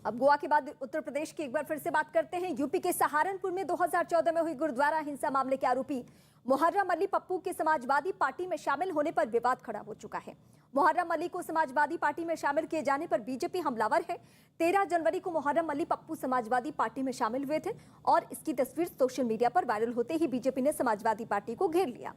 अब गोवा के बाद उत्तर प्रदेश की एक बार फिर से बात करते हैं। यूपी के सहारनपुर में 2014 में हुई गुरुद्वारा हिंसा मामले के आरोपी मोहर्रम अली पप्पू के समाजवादी पार्टी में शामिल होने पर विवाद खड़ा हो चुका है। मोहर्रम अली को समाजवादी पार्टी में शामिल किए जाने पर बीजेपी हमलावर है। 13 जनवरी को मोहर्रम अली पप्पू समाजवादी पार्टी में शामिल हुए थे और इसकी तस्वीर सोशल मीडिया पर वायरल होते ही बीजेपी ने समाजवादी पार्टी को घेर लिया।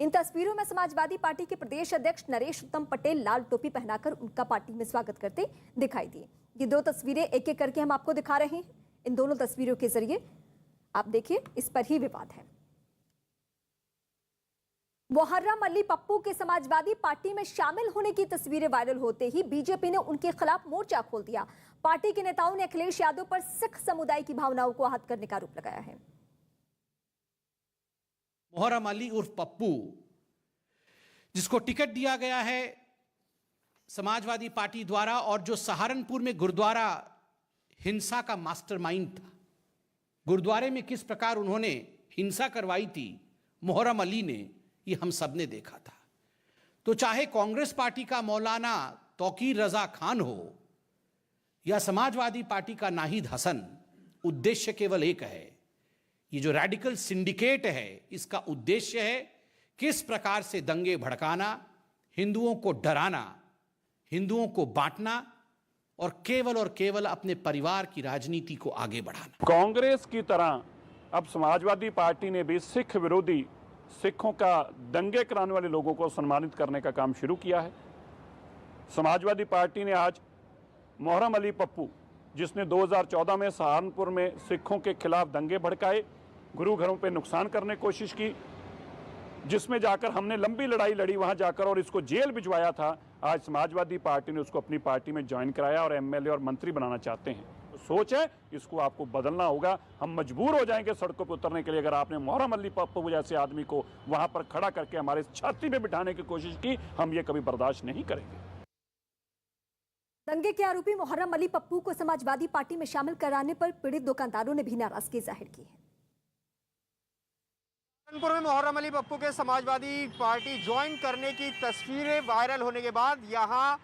इन तस्वीरों में समाजवादी पार्टी के प्रदेश अध्यक्ष नरेश उत्तम पटेल लाल टोपी पहनाकर उनका पार्टी में स्वागत करते दिखाई दिए। ये दो तस्वीरें एक एक करके हम आपको दिखा रहे हैं। इन दोनों तस्वीरों के जरिए आप देखिए, इस पर ही विवाद है। मोहर्रम अली पप्पू के समाजवादी पार्टी में शामिल होने की तस्वीरें वायरल होते ही बीजेपी ने उनके खिलाफ मोर्चा खोल दिया। पार्टी के नेताओं ने अखिलेश यादव पर सिख समुदाय की भावनाओं को आहत करने का आरोप लगाया है। मोहर्रम अली उर्फ पप्पू, जिसको टिकट दिया गया है समाजवादी पार्टी द्वारा और जो सहारनपुर में गुरुद्वारा हिंसा का मास्टरमाइंड था, गुरुद्वारे में किस प्रकार उन्होंने हिंसा करवाई थी मोहर्रम अली ने, ये हम सब ने देखा था। तो चाहे कांग्रेस पार्टी का मौलाना तौकीर रजा खान हो या समाजवादी पार्टी का नाहिद हसन, उद्देश्य केवल एक है। ये जो रेडिकल सिंडिकेट है, इसका उद्देश्य है किस प्रकार से दंगे भड़काना, हिंदुओं को डराना, हिंदुओं को बांटना और केवल अपने परिवार की राजनीति को आगे बढ़ाना। कांग्रेस की तरह अब समाजवादी पार्टी ने भी सिख विरोधी, सिखों का दंगे कराने वाले लोगों को सम्मानित करने का काम शुरू किया है। समाजवादी पार्टी ने आज मोहर्रम अली पप्पू, जिसने 2014 में सहारनपुर में सिखों के खिलाफ दंगे भड़काए, गुरु घरों पे नुकसान करने की कोशिश की, जिसमें जाकर हमने लंबी लड़ाई लड़ी वहां जाकर और इसको जेल भिजवाया था। आज समाजवादी पार्टी ने उसको अपनी पार्टी में ज्वाइन कराया और एमएलए और मंत्री बनाना चाहते हैं। तो सोच है, इसको आपको बदलना होगा। हम मजबूर हो जाएंगे सड़कों पर उतरने के लिए अगर आपने मोहर्रम अली पप्पू जैसे आदमी को वहां पर खड़ा करके हमारे छाती में बिठाने की कोशिश की। हम ये कभी बर्दाश्त नहीं करेंगे। दंगे के आरोपी मोहर्रम अली पप्पू को समाजवादी पार्टी में शामिल कराने पर पीड़ित दुकानदारों ने भी नाराजगी जाहिर की है। सहारनपुर में मोहर्रम अली पप्पू के समाजवादी पार्टी ज्वाइन करने की तस्वीरें वायरल होने के बाद यहां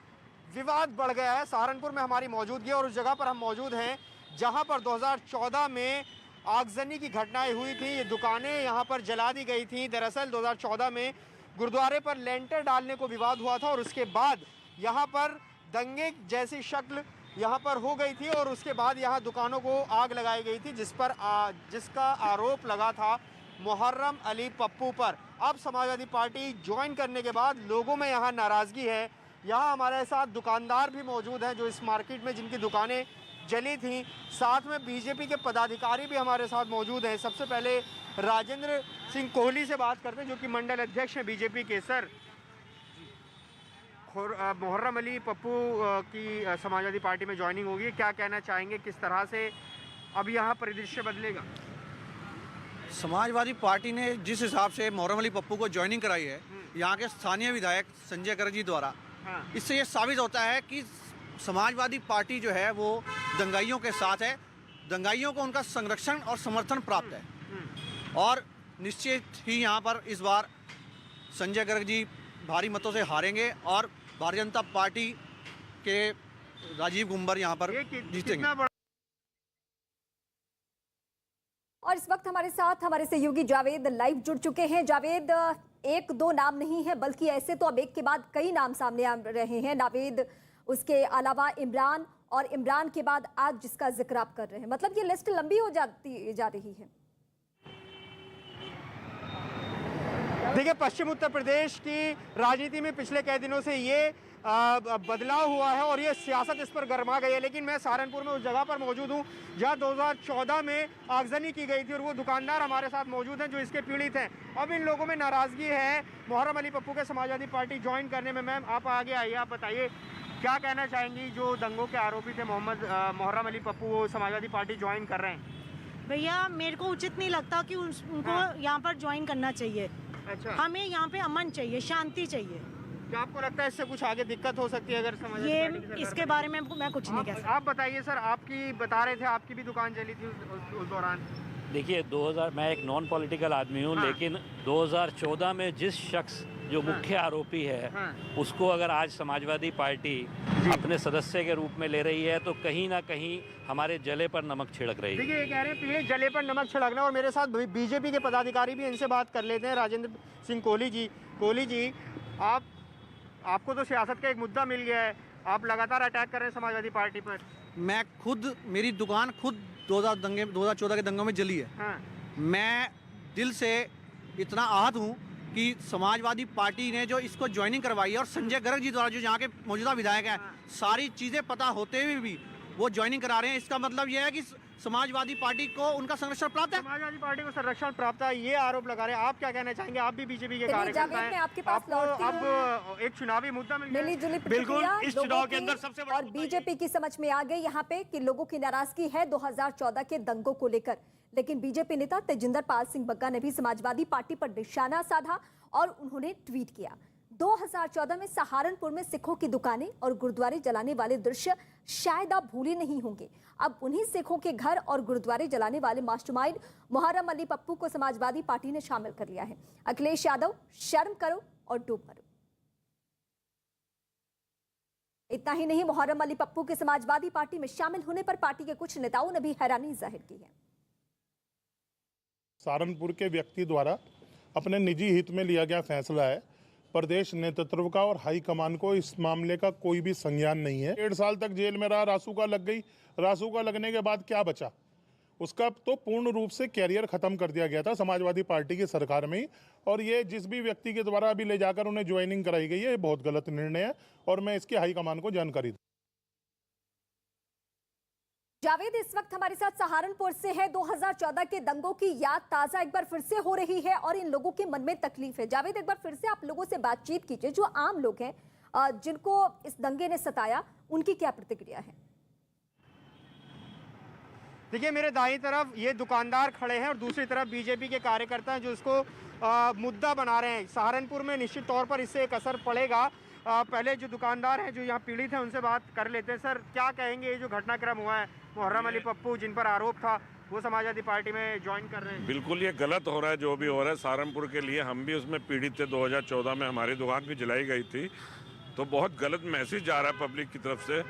विवाद बढ़ गया है। सहारनपुर में हमारी मौजूदगी और उस जगह पर हम मौजूद हैं जहां पर 2014 में आगजनी की घटनाएं हुई थी। ये दुकानें यहां पर जला दी गई थी। दरअसल 2014 में गुरुद्वारे पर लेंटर डालने को विवाद हुआ था और उसके बाद यहां पर दंगे जैसी शक्ल यहां पर हो गई थी और उसके बाद यहां दुकानों को आग लगाई गई थी, जिसका आरोप लगा था मोहर्रम अली पप्पू पर। अब समाजवादी पार्टी ज्वाइन करने के बाद लोगों में यहां नाराज़गी है। यहां हमारे साथ दुकानदार भी मौजूद हैं जो इस मार्केट में जिनकी दुकानें जली थी। साथ में बीजेपी के पदाधिकारी भी हमारे साथ मौजूद हैं। सबसे पहले राजेंद्र सिंह कोहली से बात करते हैं जो कि मंडल अध्यक्ष हैं बीजेपी के। सर, मोहर्रम अली पप्पू की समाजवादी पार्टी में ज्वाइनिंग होगी, क्या कहना चाहेंगे, किस तरह से अब यहाँ परिदृश्य बदलेगा? समाजवादी पार्टी ने जिस हिसाब से मोहर्रम अली पप्पू को ज्वाइनिंग कराई है यहाँ के स्थानीय विधायक संजय गर्ग जी द्वारा, इससे ये साबित होता है कि समाजवादी पार्टी जो है वो दंगाइयों के साथ है। दंगाइयों को उनका संरक्षण और समर्थन प्राप्त है और निश्चित ही यहाँ पर इस बार संजय गर्ग जी भारी मतों से हारेंगे और भारतीय जनता पार्टी के राजीव गुंबर यहाँ पर जीतेंगे। और इस वक्त हमारे साथ हमारे सहयोगी जावेद लाइव जुड़ चुके हैं। जावेद, एक दो नाम नहीं है बल्कि ऐसे तो अब एक के बाद कई नाम सामने आ रहे हैं। नावेद, उसके अलावा इमरान और इमरान के बाद आज जिसका जिक्र आप कर रहे हैं, मतलब ये लिस्ट लंबी हो जाती जा रही है। देखिए, पश्चिम उत्तर प्रदेश की राजनीति में पिछले कई दिनों से ये बदलाव हुआ है और ये सियासत इस पर गर्मा गई है। लेकिन मैं सहारनपुर में उस जगह पर मौजूद हूँ जहाँ 2014 में आगजनी की गई थी और वो दुकानदार हमारे साथ मौजूद हैं जो इसके पीड़ित हैं। अब इन लोगों में नाराज़गी है मोहर्रम अली पप्पू के समाजवादी पार्टी ज्वाइन करने में। मैम, आप आगे आइए, आप बताइए क्या कहना चाहेंगी। जो दंगों के आरोपी थे मोहर्रम अली पप्पू, वो समाजवादी पार्टी ज्वाइन कर रहे हैं। भैया, मेरे को उचित नहीं लगता कि उनको यहाँ पर ज्वाइन करना चाहिए। अच्छा, हमें यहाँ पे अमन चाहिए, शांति चाहिए। क्या आपको लगता है इससे कुछ आगे दिक्कत हो सकती है अगर समाजवादी ये पार्टी के इसके बारे में मैं कुछ नहीं कह सकता। आप बताइए सर, आपकी बता रहे थे आपकी भी दुकान चली थी उस दौरान। देखिए, 2000 मैं एक नॉन पॉलिटिकल आदमी हूँ, लेकिन 2014 में जिस शख्स जो मुख्य आरोपी है उसको अगर आज समाजवादी पार्टी अपने सदस्य के रूप में ले रही है तो कहीं ना कहीं हमारे जले पर नमक छिड़क रही है। देखिए, ये कह रहे हैं पीले जले पर नमक छिड़कना। और मेरे साथ बीजेपी के पदाधिकारी भी, इनसे बात कर लेते हैं। राजेंद्र सिंह कोहली जी, आपको तो सियासत का एक मुद्दा मिल गया है, आप लगातार अटैक कर रहे हैं समाजवादी पार्टी पर। मैं खुद, मेरी दुकान खुद 2014 के दंगों में जली है। मैं दिल से इतना आहत हूँ कि समाजवादी पार्टी ने जो इसको ज्वाइनिंग करवाई है और संजय गर्ग जी द्वारा, जो यहाँ के मौजूदा विधायक हैं, सारी चीज़ें पता होते हुए भी वो ज्वाइनिंग करा रहे हैं। इसका मतलब यह है कि समाजवादी पार्टी को उनका संरक्षण प्राप्त है। समाजवादी पार्टी को संरक्षण प्राप्त है, ये आरोप लगा रहे हैं। आप क्या कहना चाहेंगे? आप भी बीजेपी के चलिए, कार्यकर्ता जावेद, मैं हैं, आपके पास आपको लौटती हूँ। अब एक चुनावी मुद्दा मिल गया है। मिली-जुली बिल्कुल, प्रतिक्रिया इस लोगों चुनाव के की अंदर सबसे बड़ा और मुद्दा बीजेपी की समझ में आ गई यहाँ पे कि लोगों की नाराजगी है 2014 के दंगों को लेकर। लेकिन बीजेपी नेता तेजिंदर पाल सिंह बग्गा ने भी समाजवादी पार्टी पर निशाना साधा और उन्होंने ट्वीट किया। 2014 में सहारनपुर में सिखों की दुकानें और गुरुद्वारे जलाने वाले दृश्य शायद आप भूले नहीं होंगे। अब उन्हीं सिखों के घर और गुरुद्वारे जलाने वाले मास्टरमाइंड मुहर्रम अली पप्पू को समाजवादी पार्टी ने शामिल कर लिया है। अखिलेश यादव, शर्म करो और डूब मरो। इतना ही नहीं, मुहर्रम अली पप्पू के समाजवादी पार्टी में शामिल होने पर पार्टी के कुछ नेताओं ने भी हैरानी जाहिर की है। सहारनपुर के व्यक्ति द्वारा अपने निजी हित में लिया गया फैसला है। प्रदेश नेतृत्व का और हाईकमान को इस मामले का कोई भी संज्ञान नहीं है। 1.5 साल तक जेल में रहा, रासुका लग गई। रासुका लगने के बाद क्या बचा? उसका तो पूर्ण रूप से कैरियर खत्म कर दिया गया था समाजवादी पार्टी की सरकार में ही। और ये जिस भी व्यक्ति के द्वारा अभी ले जाकर उन्हें ज्वाइनिंग कराई गई है, ये बहुत गलत निर्णय है और मैं इसके हाईकमान को जानकारी दूं। जावेद इस वक्त हमारे साथ सहारनपुर से है। 2014 के दंगों की याद ताजा एक बार फिर से हो रही है और इन लोगों के मन में तकलीफ है। जावेद, एक बार फिर से आप लोगों से बातचीत कीजिए, जो आम लोग हैं जिनको इस दंगे ने सताया, उनकी क्या प्रतिक्रिया है? देखिए, मेरे दाईं तरफ ये दुकानदार खड़े हैं और दूसरी तरफ बीजेपी के कार्यकर्ता हैं जो इसको मुद्दा बना रहे हैं। सहारनपुर में निश्चित तौर पर इससे एक असर पड़ेगा। पहले जो दुकानदार हैं जो यहाँ पीड़ित हैं उनसे बात कर लेते हैं। सर, क्या कहेंगे, ये जो घटनाक्रम हुआ है, मुहर्रम अली पप्पू जिन पर आरोप था वो समाजवादी पार्टी में ज्वाइन कर रहे हैं? बिल्कुल, ये गलत हो रहा है जो भी हो रहा है। सहारनपुर के लिए हम भी उसमें पीड़ित थे। 2014 में हमारी दुकान भी जलाई गई थी, तो बहुत गलत मैसेज जा रहा है पब्लिक की तरफ से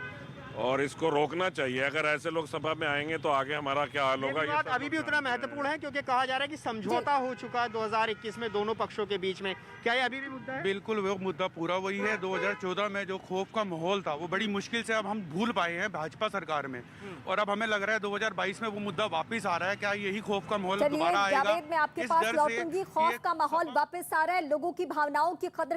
और इसको रोकना चाहिए। अगर ऐसे लोग सभा में आएंगे तो आगे हमारा क्या हाल होगा। ये बात अभी भी उतना महत्वपूर्ण है क्योंकि कहा जा रहा है कि समझौता हो चुका है 2021 में दोनों पक्षों के बीच में। क्या ये अभी भी मुद्दा है? बिल्कुल, वो मुद्दा पूरा वही है। 2014 में जो खौफ का माहौल था वो बड़ी मुश्किल से अब हम भूल पाए हैं भाजपा सरकार में, और अब हमें लग रहा है 2022 में वो मुद्दा वापस आ रहा है। क्या यही खौफ का माहौल दोबारा आएगा? जावेद, मैं आपके पास लौटूंगी। खौफ का माहौल वापस आ रहा है, लोगों की भावनाओं की कदर